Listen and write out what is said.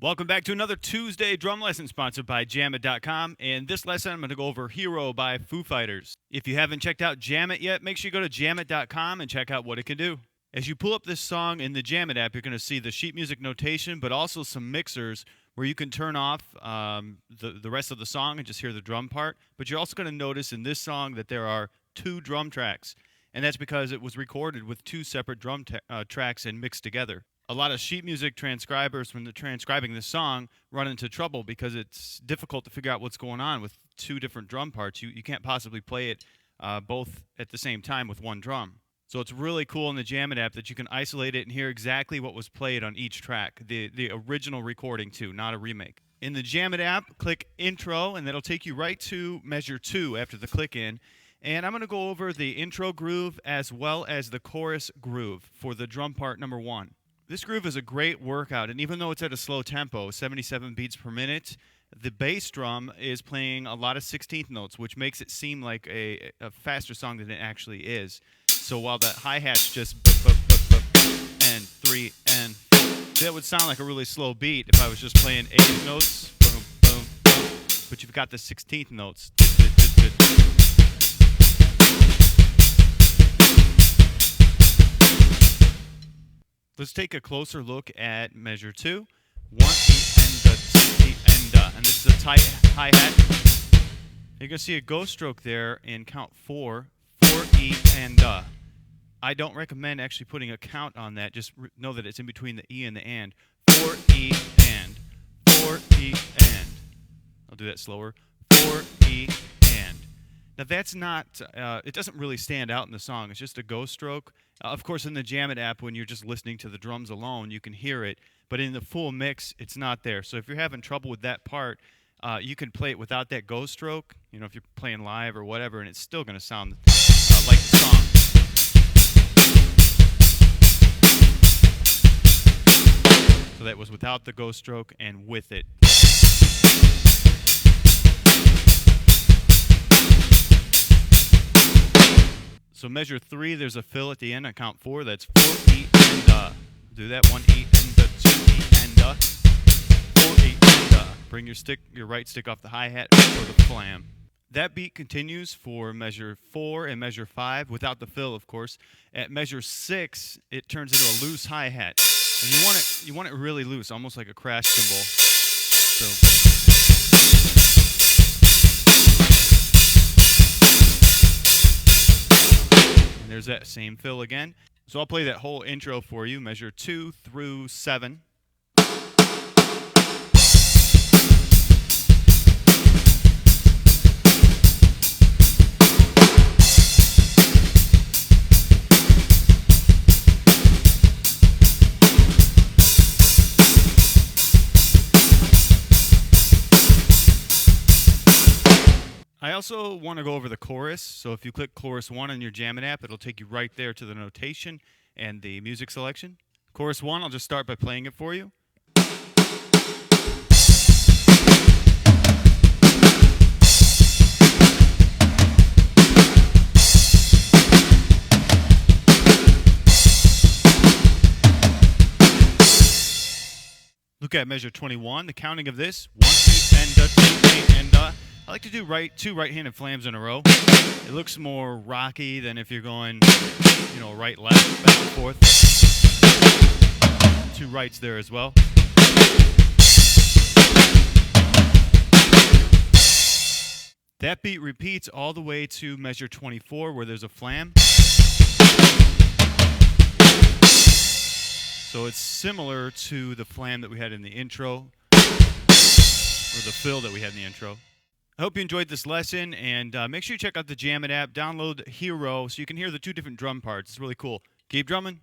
Welcome back to another Tuesday drum lesson sponsored by Jammit.com. And this lesson, I'm going to go over Hero by Foo Fighters. If you haven't checked out Jammit yet, make sure you go to Jammit.com and check out what it can do. As you pull up this song in the Jammit app, you're going to see the sheet music notation, but also some mixers where you can turn off the rest of the song and just hear the drum part. But you're also going to notice in this song that there are two drum tracks. And that's because it was recorded with two separate drum tracks and mixed together. A lot of sheet music transcribers, when they're transcribing this song, run into trouble because it's difficult to figure out what's going on with two different drum parts. You can't possibly play it both at the same time with one drum. So it's really cool in the Jammit app that you can isolate it and hear exactly what was played on each track, the original recording too, not a remake. In the Jammit app, click Intro, and that'll take you right to measure 2 after the click in. And I'm going to go over the intro groove as well as the chorus groove for the drum part number 1. This groove is a great workout, and even though it's at a slow tempo, 77 beats per minute, the bass drum is playing a lot of 16th notes, which makes it seem like a faster song than it actually is. So while that hi-hat's just and 3 and that would sound like a really slow beat if I was just playing 8th notes, boom, boom, boom, but you've got the 16th notes. Let's take a closer look at measure 2. 1 E and this is a tight hi-hat. You're going to see a ghost stroke there in count 4. 4 E and I don't recommend actually putting a count on that. Just know that it's in between the E and the and. 4 E and 4 E and. I'll do that slower. 4 E and. Now that's not, it doesn't really stand out in the song. It's just a ghost stroke. Of course, in the Jammit app, when you're just listening to the drums alone, you can hear it. But in the full mix, it's not there. So if you're having trouble with that part, you can play it without that ghost stroke. You know, if you're playing live or whatever, and it's still going to sound like the song. So that was without the ghost stroke and with it. So measure 3, there's a fill at the end. I count 4. That's 4 E and do that 1 E and 2 E and 4 E and bring your right stick off the hi-hat for the flam. That beat continues for measure 4 and measure 5 without the fill, of course. At measure 6, it turns into a loose hi-hat, and you want it really loose, almost like a crash cymbal. So. There's that same fill again. So I'll play that whole intro for you, measure 2 through 7. I also want to go over the chorus, so if you click Chorus 1 on your Jammit app, it'll take you right there to the notation and the music selection. Chorus 1, I'll just start by playing it for you. Look at measure 21, the counting of this. 1 E and 2 E and I like to do two right-handed flams in a row. It looks more rocky than if you're going, right, left, back and forth. 2 rights there as well. That beat repeats all the way to measure 24 where there's a flam. So it's similar to the flam that we had in the intro, or the fill that we had in the intro. I hope you enjoyed this lesson, and make sure you check out the Jammit app. Download Hero so you can hear the 2 different drum parts. It's really cool. Keep drumming.